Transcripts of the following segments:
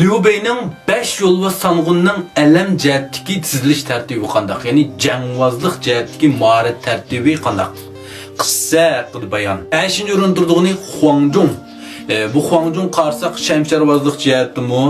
Liu Bei'nin 5 yol ve sanğunның ələm cəhətdəki tiziliş tərtibi qandaq? Yani cəngvazlıq cəhətdəki maharet tərtibi qandaq? Qıssa qılı bayan. 5-ci üründürdüğünü Huangzhong. Bu Huangzhong qarsaq şəmşərvazlıq cəhətdimi,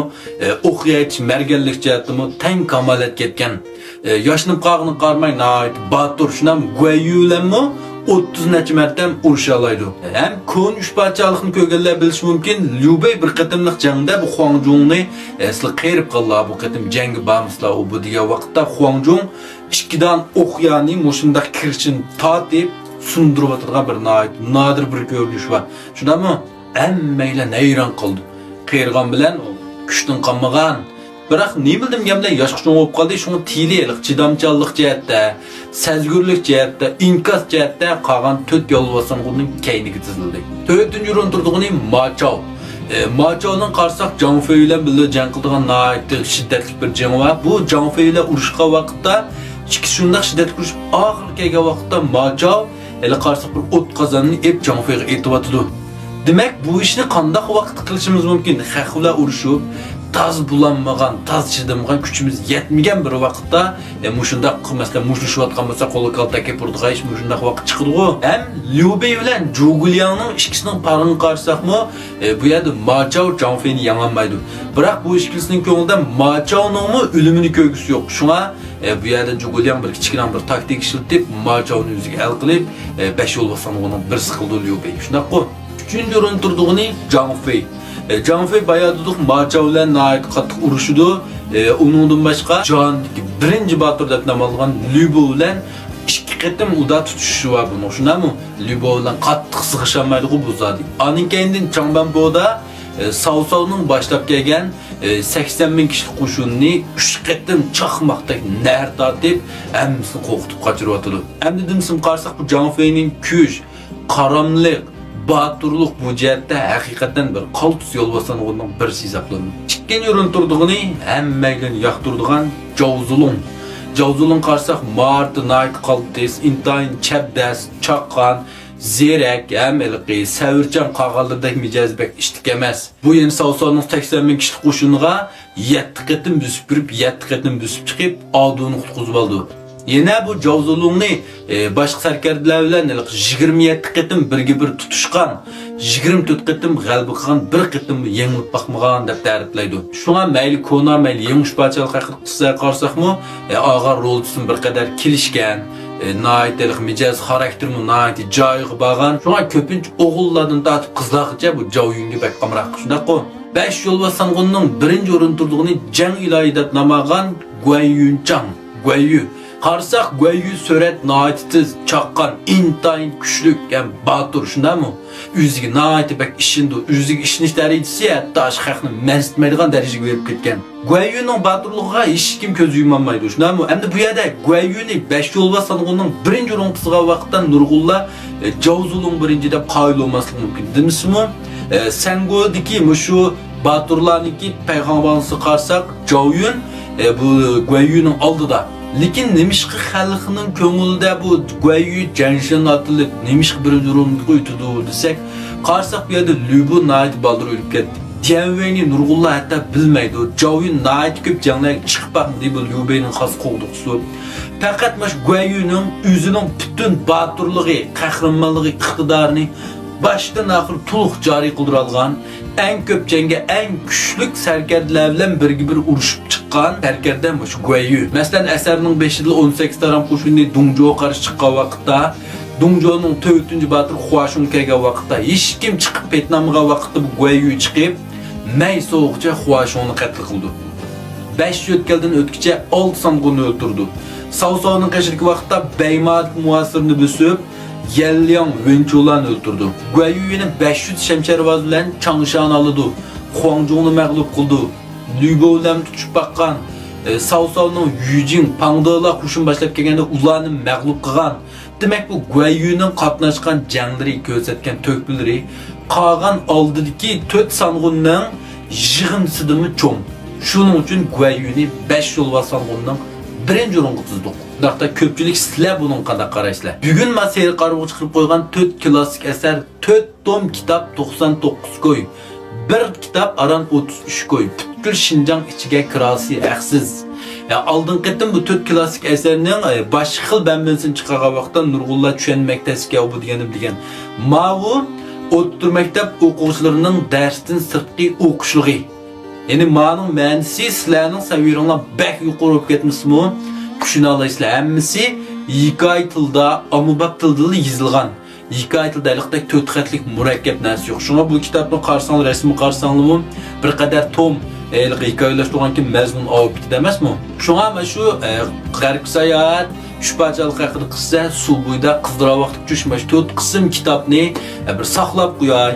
oxuyayıç, mərgəllik cəhətdimi tən kamalat ketken. Yaşınıb qağını qarmay nəhayət batur, şunam Guayu'lənmi 30 neçə mərtəm uruşalaydı. Hem kon üçparçalıqını kögəllər bilishi mümkün. Liu Bei bir qatımlıq cəngdə bu Huangzhong'ni əsli qeyrib qallar. Bu qatım cəngi bağımsızlar. O bu diye vaqtda Huangzhong işkidan oxuyani mushundaq kirişin tatib sundurub atırgan bir nadir bir görünüş var. Şunda mı? Əmməylə nəyran qıldı. Qeyrğan bilən küçdün qanmağan. Biroq ne bildim gemle yaşqışın olub qaldı. Şunu tililik, çidamçallıq cəhətdə, sezgürlük cəhətdə, inkas cəhətdə qalğan 4 yol vasanğunun keynigi tizildi. 4-cü üründürdüğünü Ma Chao. Ma Chao'nun qarsaq Zhang Fei ilə birlikdə cəng qıldığan nəhayət şiddətli bir cəng var. Bu Zhang Fei ilə uruşqa vaqtda ikisi şundaq şiddətli uruşub ağır kelgan vaqtda Ma Chao elə qarsaq bir ot qazanını ep Zhang Fei'ga etib atıdı. Demek bu işini qandaq vaqt qilishimiz mümkün. Xəxvlə uruşub taz bulanmagan, taz çidimgan küçümüz yetmegen bir vaqtda muşundaq mesela muşuşuyatgan bolsa qo'li kaltaki purduğa iş muşundaq vaqt chiqdi go. Hem Liu Bei bilan Zhuge Liang'ning ikkisining parini qarsaqmı bu yerda Ma Chao Zhang Fei'ni yanganmaydı. Biroq bu ikkisining ko'nglida Ma Chao'ningmi o'limini ko'gisi yo'q. Shunga bu yerda Zhuge Liang bir kichkina bir taktik ishlatib Ma Chao'ni o'ziga el qilib 5 yo'l bosanğının bir siqildi Liu Bei. Shundaq qo'y. 3-cü üründürdüğünü Zhang Fei. Zhang Fei bayağı dedik Ma Chao bilan nəhayət qattiq uruşudu. Onundan başqa jahondagi birinci batır deb nom olgan Liu Bei bilan 2 qatim uda tutuşu var bunun. Shundami? Liu Bei bilan qattiq sig'ishamaydi bu zodi. Aning keyindan Changbanbo'da Cao Cao'nun başlap kelgan 80 bin kişilik qo'shinni 3 qatim chaqmaqdek nar tortib, hammasini qo'rqitib qochirib atadi. Endi dimsim qarsak bu Zhang Fei'ning kuch, qaramlik, baturluq bu cəhətdə həqiqətən bir qaltis yol basanğının bir hesablanır. Chiqqan üründürdüğünü həmməylə yaxdırdığan Zhao Zulong. Zhao Zulong qarsaq martı nəhayət qaltis, intayın çəbdəs, çaqqan, zerek, əməliqi, səvircan qağalırdək micazbək işlik emas. Bu yeni Cao Cao'nun 80 bin kişilik qo'shiniga 7 qatim büsüb kirib, 7 qatim büsüb chiqib, aldığını qutquzib aldı. Yine bu Zhao Zulong'ni başqa sarkardalar bilan 27 qatim birga bir tutuşqan, 24 qatim g'alaba qilgan, bir qatim yengilib baqmagan deb ta'riflaydi. Shunga mayli kona, mayli yengish parchalik haqida qissa qarsaqmi, og'ir rolchisin bir qadar kelishgan, nəhayət mijoz xaraktermi nəhayət joyiga bo'lgan. Shunga ko'pincha o'g'illardan tortib qizlargacha bu Zhao Yunga bak qamroq. Shundaq-ku. 5 yo'l va sanğunning birinchi o'rinturdig'ini jang ilohi deb nom olgan Guanyunchan, Guayu. Qarsak Guayu surat nəhayət tiz, chaqqan, intayın kuchlik, ham batur, shundami? O'ziga nəhayət bak ishindi, o'ziga ishinish darajasi hatto xalqni mansitmaydigan darajaga berib ketgan. Guayuning baturligiga hech kim ko'z yumolmaydi, shundami? Endi bu yerda Guayuni 5 yo'l va sanğunning birinchi o'rin qilgan vaqtda nurg'ullar Zhao Zulong birinchi deb qoyil olmasligi mumkin. Demismi? Sangodagi mushu baturlarniki payg'ambarni qarsak Zhao Yun bu Guayuning oldida. Lekin nemişqi xalqining ko'ngilida bu Guayu jangshin atılib, nemişqi birinchi o'ringa qo'ydi desek, qarsak bu yerda Liu Bei nəhayət baldır o'lib ketdi. Tian Wei'ni nurg'ullar hatto bilmaydi. Zhao Yun nəhayət ko'p janglarga chiqib baqdi deb Liu Bei'ning xos qo'g'diqsi. Faqat mash Guayuning o'zining butun baturligi, qahramonligi, iqtidorini başdan axir to'liq joriy qildira olgan, eng ko'p jangga eng kuchli sarkardalar bilan birga bir urushib chiqqan sarkardan bu Guayu. Masalan, asarning 5-18 taram qo'shini Dongzhouga qarshi chiqqan vaqtda, Dongzhouning 4-batır Huashun kelgan vaqtda hech kim chiqib Vyetnamga vaqtda bu Guayu chiqib, may sovuqcha Huashunni qatl qildi. 5 o'tkaldan o'tkicha 6 sanğunni o'ldirdi. Cao Cao'ning qashirki vaqtda Beymat muasirni bosib Yelliang Wenchulan öldürdü. Guayu yine 500 şemşervaz bilan Changshan aldı. Huangzhongni mag'lub qildi. Liu Bei bilan tutuşib baqqan. Cao Cao'ning Yujing, Pangdela qo'shin boshlab kelganda ularni mag'lub qilgan. Demak bu Guayuning qatnashgan janglari ko'rsatgan to'kbilari qolgan oldidagi 4 sanğunning yig'insidimi cho'ng. Shuning uchun Guayuni 5 yo'l va sanğunning birinchi o'ringa tuzdik. Daqda ko'pchilik sizlar buning qanday qarasizlar? Bugun men seyr qarab chiqarib qo'ygan 4 klassik asar, 4 tom kitob, 99 ko'y, bir kitap aran 33 koy. Bütkül Şinjan içige kirası haksız. Ya aldın qetim bu 4 klassik eserinin başka xil bənbənsin çıxağa vaxtdan nurg'ullar tushunmakdasiga bu degan. Mavu o'ttir maktab o'quvchilarının dərsdən sirtqi o'qishlig'i. Yani ma'nun ma'nisi sizlarning saviyatinglar bak yuqori olib ketmismi? Tushuna olasizlar. Hammasi hikoya tilda, amubab tilda yozilgan. Hikoya tilda iliqdek 4 xatlik murakkab narsa yo'q. Shunga bu kitobni qarasanglar, rasmini qarasanglar bir qadar tom hikoyalashtirgan kim mazmun olib ketdi emasmi? Shunga mana shu g'arb sayohat Şübhacılık haqida qissa suv bo'yida qizdira vaqt tushmash 4 qism kitobni bir saqlab qo'yay,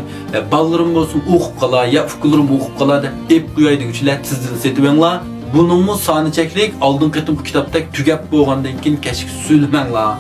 ballarım bo'lsin o'qib qolay, ya fikrlarim o'qib qolay deb ep qo'yay deguchilar tizilib setibenglar. Buningmi soni cheklik, oldin qitim bu kitobda tugab bo'lgandan keyin kashf sülmanglar.